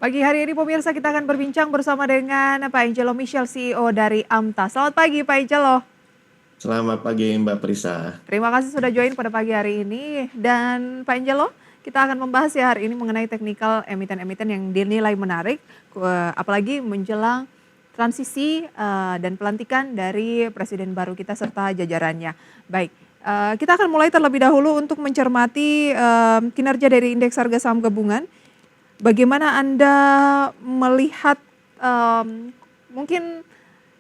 Pagi hari ini pemirsa kita akan berbincang bersama dengan Pak Angelo Michel, CEO dari Amta. Selamat pagi Pak Angelo. Selamat pagi Mbak Prisa. Terima kasih sudah join pada pagi hari ini. Dan Pak Angelo, kita akan membahas ya hari ini mengenai teknikal emiten-emiten yang dinilai menarik, apalagi menjelang transisi dan pelantikan dari Presiden baru kita serta jajarannya. Baik, kita akan mulai terlebih dahulu untuk mencermati kinerja dari indeks harga saham gabungan. Bagaimana Anda melihat, mungkin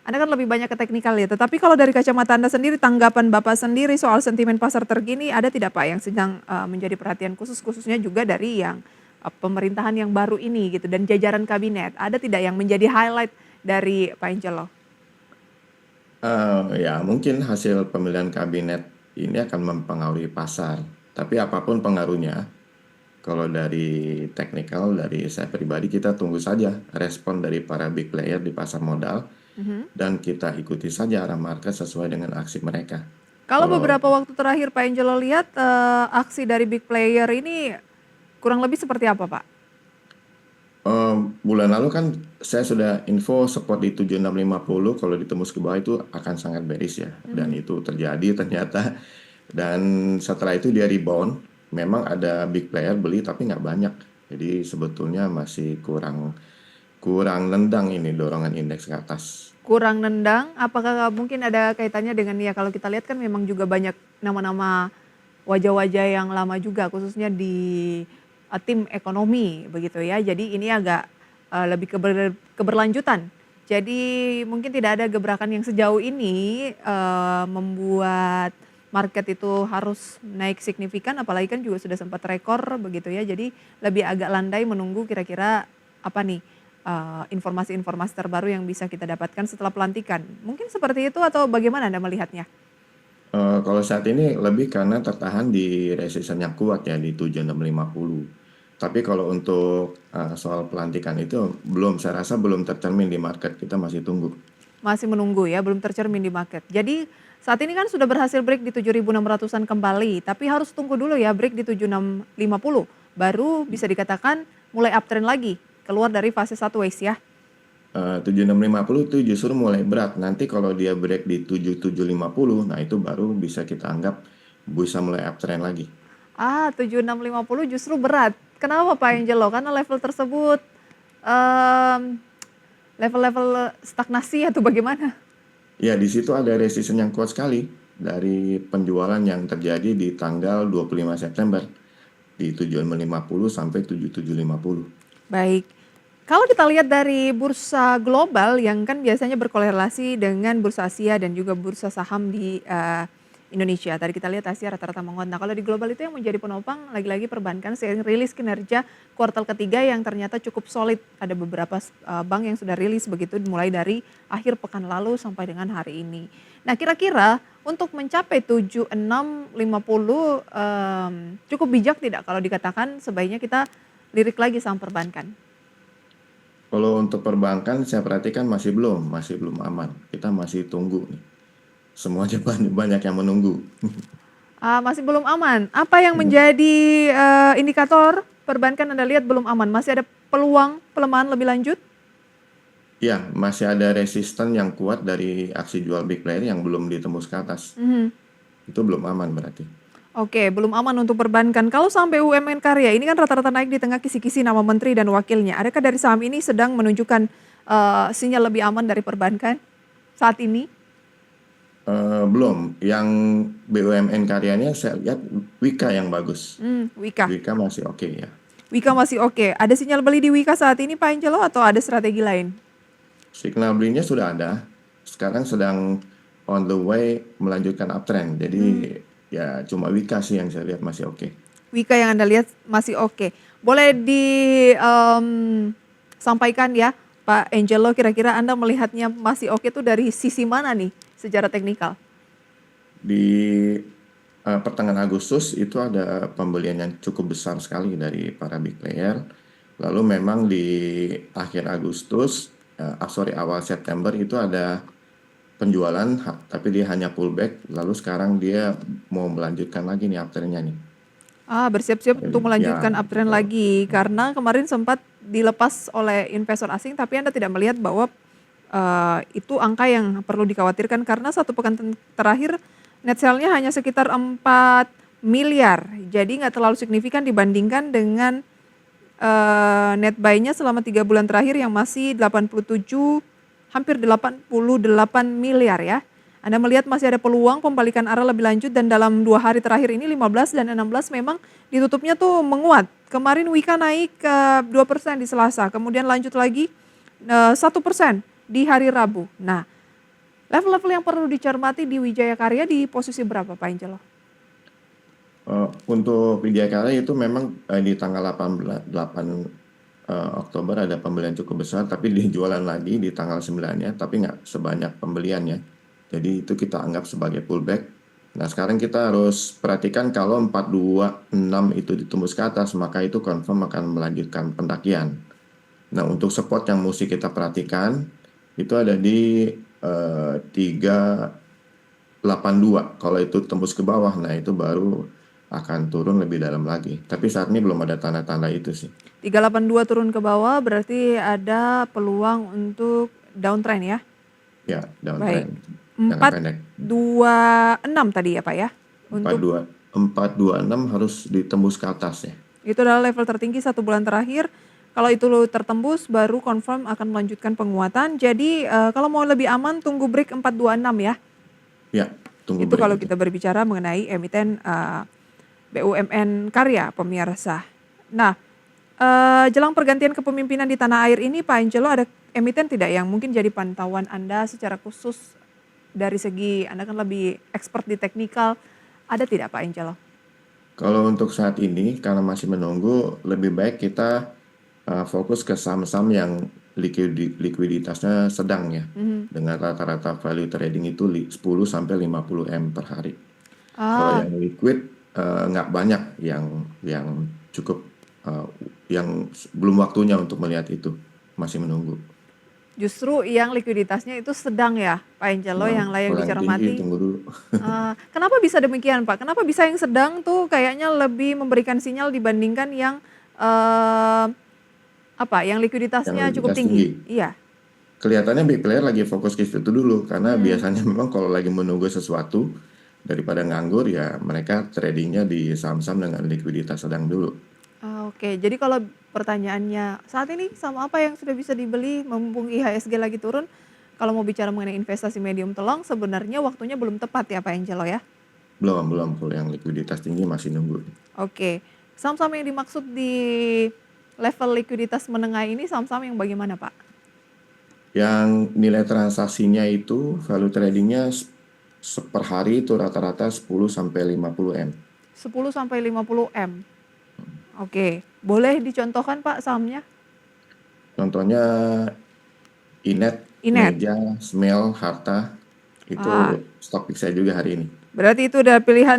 Anda kan lebih banyak ke teknikal ya, tetapi kalau dari kacamata Anda sendiri, tanggapan Bapak sendiri soal sentimen pasar terkini ada tidak Pak yang sedang, menjadi perhatian khusus, khususnya juga dari yang, pemerintahan yang baru ini gitu dan jajaran kabinet, ada tidak yang menjadi highlight dari Pak Angelo? Ya mungkin hasil pemilihan kabinet ini akan mempengaruhi pasar. Tapi apapun pengaruhnya, kalau dari teknikal, dari saya pribadi kita tunggu saja respon dari para big player di pasar modal Mhm. dan kita ikuti saja arah market sesuai dengan aksi mereka. Kalau Kalau beberapa waktu terakhir Pak Angelo lihat, aksi dari big player ini kurang lebih seperti apa Pak? bulan lalu kan saya sudah info support di 7650, kalau ditembus ke bawah itu akan sangat bearish ya. Dan Mhm. itu terjadi ternyata. Dan setelah itu dia rebound, memang ada big player beli tapi nggak banyak. Jadi sebetulnya masih kurang kurang nendang ini dorongan indeks ke atas. Kurang nendang, apakah mungkin ada kaitannya dengan ya kalau kita lihat kan memang juga banyak nama-nama wajah-wajah yang lama juga khususnya di, tim ekonomi begitu ya. Jadi ini agak, lebih keberlanjutan. Jadi mungkin tidak ada gebrakan yang sejauh ini, membuat market itu harus naik signifikan apalagi kan juga sudah sempat rekor begitu ya. Jadi lebih agak landai menunggu kira-kira apa nih, informasi-informasi terbaru yang bisa kita dapatkan setelah pelantikan. Mungkin seperti itu atau bagaimana Anda melihatnya? Kalau saat ini lebih karena tertahan di resistance yang kuat ya di 7650. Tapi kalau untuk soal pelantikan itu belum, saya rasa belum tercermin di market, kita masih tunggu. Masih menunggu ya, belum tercermin di market. Jadi saat ini kan sudah berhasil break di 7.600-an kembali, tapi harus tunggu dulu ya break di 7650, baru bisa dikatakan mulai uptrend lagi, keluar dari fase sideways ya. 7650 itu justru mulai berat. Nanti kalau dia break di 7750, nah itu baru bisa kita anggap bisa mulai uptrend lagi. 7650 justru berat. Kenapa Pak Angelo? Karena level tersebut, mmm, level-level stagnasi atau bagaimana? Ya, di situ ada resistance yang kuat sekali dari penjualan yang terjadi di tanggal 25 September di 7650 sampai 7750. Baik. Kalau kita lihat dari bursa global yang kan biasanya berkorelasi dengan bursa Asia dan juga bursa saham di Indonesia. Tadi kita lihat Asia rata-rata menguat. Nah, kalau di global itu yang menjadi penopang lagi-lagi perbankan seiring rilis kinerja kuartal ketiga yang ternyata cukup solid. Ada beberapa bank yang sudah rilis begitu mulai dari akhir pekan lalu sampai dengan hari ini. Nah, kira-kira untuk mencapai 7650 cukup bijak tidak kalau dikatakan sebaiknya kita lirik lagi saham perbankan? Kalau untuk perbankan saya perhatikan masih belum aman. Kita masih tunggu nih. Semuanya banyak yang menunggu. Masih belum aman. Apa yang menjadi, indikator perbankan Anda lihat belum aman? Masih ada peluang pelemahan lebih lanjut? Ya, masih ada resisten yang kuat dari aksi jual big player yang belum ditembus ke atas. Mhm. Itu belum aman berarti. Oke, belum aman untuk perbankan. Kalau saham BUMN Karya ini kan rata-rata naik di tengah kisi-kisi nama menteri dan wakilnya. Adakah dari saham ini sedang menunjukkan, sinyal lebih aman dari perbankan saat ini? Belum. Yang BUMN karyanya saya lihat Wika yang bagus. Wika. Wika masih oke ya. Wika masih oke. Ada sinyal beli di Wika saat ini Pak Angelo atau ada strategi lain? Signal belinya sudah ada. Sekarang sedang on the way melanjutkan uptrend. Mmm. Jadi ya cuma Wika sih yang saya lihat masih oke. Wika yang Anda lihat masih oke. Boleh sampaikan ya, Pak Angelo kira-kira Anda melihatnya masih oke tuh dari sisi mana nih secara teknikal? Di pertengahan Agustus itu ada pembelian yang cukup besar sekali dari para big player. Lalu memang di akhir Agustus, awal September itu ada penjualan, tapi dia hanya pullback. Lalu sekarang dia mau melanjutkan lagi nih uptrendnya nih. Bersiap-siap untuk Ya melanjutkan uptrend betul. lagi karena kemarin sempat dilepas oleh investor asing, tapi Anda tidak melihat bahwa itu angka yang perlu dikhawatirkan karena satu pekan terakhir net sale-nya hanya sekitar 4 miliar. Jadi nggak terlalu signifikan dibandingkan dengan net buy-nya selama 3 bulan terakhir yang masih 87, hampir 88 miliar ya. Anda melihat masih ada peluang pembalikan arah lebih lanjut dan dalam 2 hari terakhir ini 15 dan 16 memang ditutupnya tuh menguat. Kemarin Wika naik ke 2% di Selasa, kemudian lanjut lagi 1% di hari Rabu. Nah, level-level yang perlu dicermati di Wijaya Karya di posisi berapa Pak Angelo? Untuk Wijaya Karya itu memang di tanggal 8 Oktober ada pembelian cukup besar, tapi dijualan lagi di tanggal 9-nya, tapi nggak sebanyak pembeliannya. Jadi itu kita anggap sebagai pullback. Nah sekarang kita harus perhatikan kalau 426 itu ditembus ke atas, maka itu confirm akan melanjutkan pendakian. Nah untuk support yang mesti kita perhatikan, itu ada di 382. Kalau itu tembus ke bawah, nah itu baru akan turun lebih dalam lagi. Tapi saat ini belum ada tanda-tanda itu sih. 382 turun ke bawah berarti ada peluang untuk downtrend ya? Ya, Baik. downtrend. Jangka pendek. 426 tadi ya Pak ya? Untuk 426 harus ditembus ke atas ya. itu adalah level tertinggi 1 bulan terakhir. Kalau itu tertembus baru confirm akan melanjutkan penguatan. Jadi kalau mau lebih aman tunggu break 426 ya. Ya, tunggu Itu break kalau itu. kita berbicara mengenai emiten BUMN Karya pemirsa. Nah, jelang pergantian kepemimpinan di tanah air ini Pak Angelo ada emiten tidak yang mungkin jadi pantauan Anda secara khusus dari segi Anda kan lebih expert di teknikal, ada tidak Pak Angelo? Kalau untuk saat ini karena masih menunggu, lebih baik kita fokus ke saham-saham yang likuiditasnya sedang ya. Dengan rata-rata value trading itu 10 sampai 50 M per hari. Kalau yang liquid nggak banyak yang cukup yang belum waktunya untuk melihat itu, masih menunggu. Justru yang likuiditasnya itu sedang ya Pak Angelo yang layak Kalau yang tinggi dicermati. tunggu dulu. Kenapa bisa demikian Pak? Kenapa bisa yang sedang tuh kayaknya lebih memberikan sinyal dibandingkan yang yang likuiditasnya Yang cukup likuiditas tinggi? tinggi. Iya. Kelihatannya big player lagi fokus ke situ dulu karena biasanya memang kalau lagi menunggu sesuatu daripada nganggur ya mereka tradingnya di saham-saham dengan likuiditas sedang dulu. Oke, jadi kalau pertanyaannya saat ini saham apa yang sudah bisa dibeli mumpung IHSG lagi turun? Kalau mau bicara mengenai investasi medium to long sebenarnya waktunya belum tepat ya Pak Angelo ya? Belum kalau yang likuiditas tinggi masih nunggu. Oke, saham-saham yang dimaksud di level likuiditas menengah ini saham-saham yang bagaimana Pak? Yang nilai transaksinya itu value tradingnya per hari itu rata-rata 10 sampai 50 M. 10 sampai 50 M. Oke, boleh dicontohkan Pak sahamnya? Contohnya Inet, Inet. Meja, Smel, Harta, itu stok pick saya juga hari ini. Berarti itu udah pilihan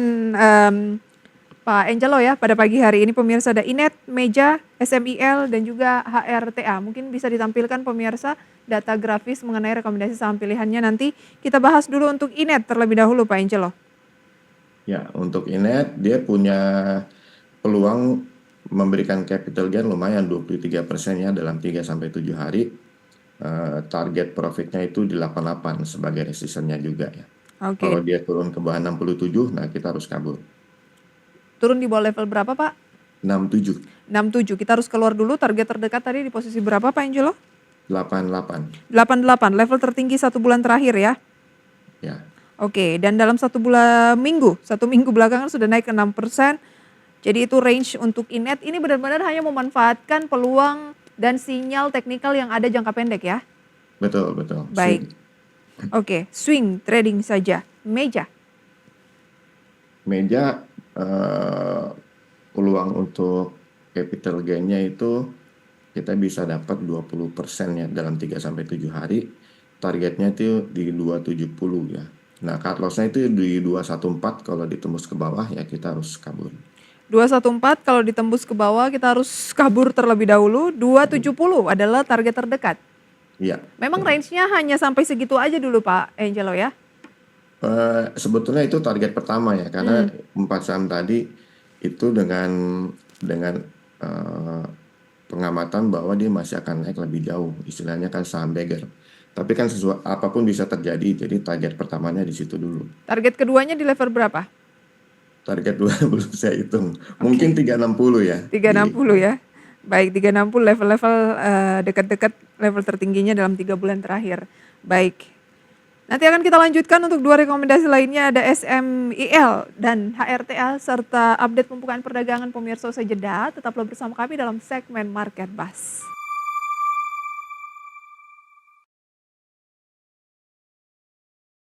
Pak Angelo ya pada pagi hari ini pemirsa ada Inet, Meja, SMIL dan juga HRTA. Mungkin bisa ditampilkan pemirsa data grafis mengenai rekomendasi saham pilihannya nanti. Kita bahas dulu untuk Inet terlebih dahulu Pak Angelo. Ya, untuk Inet dia punya peluang memberikan capital gain lumayan 23% ya dalam 3 sampai 7 hari. Target profitnya itu di 88 sebagai resistennya juga ya. Oke. Kalau dia turun ke bawah 67, nah kita harus kabur. Turun di bawah level berapa Pak? 67. 67. Kita harus keluar dulu. Target terdekat tadi di posisi berapa Pak Angelo? 88. 88. Level tertinggi 1 bulan terakhir ya? Ya. Oke. Dan dalam 1 minggu belakangan sudah naik ke 6%. Jadi itu range untuk Inet. Ini benar-benar hanya memanfaatkan peluang dan sinyal teknikal yang ada jangka pendek ya? Betul. Baik. Oke. Swing trading saja. Meja peluang untuk capital gain-nya itu kita bisa dapat 20% ya dalam 3 sampai 7 hari. Targetnya itu di 270 ya. Nah, cut loss-nya itu di 214 kalau ditembus ke bawah ya kita harus kabur. 214 kalau ditembus ke bawah kita harus kabur terlebih dahulu. 270 adalah target terdekat. Iya. Memang range-nya hanya sampai segitu aja dulu Pak Angelo ya? Sebetulnya itu target pertama ya karena 4 saham tadi itu dengan pengamatan bahwa dia masih akan naik lebih jauh, istilahnya kan saham beggar. Tapi kan apapun bisa terjadi, jadi target pertamanya di situ dulu. Target keduanya di level berapa? Target dua belum saya hitung, mungkin Oke, 360 ya. 360 ya. Baik, 360 level-level dekat-dekat level tertingginya dalam 3 bulan terakhir. Baik. Nanti akan kita lanjutkan untuk 2 rekomendasi lainnya, ada SMIL dan HRTA serta update pembukaan perdagangan pemirsa usai jeda. Tetaplah bersama kami dalam segmen Market Buzz.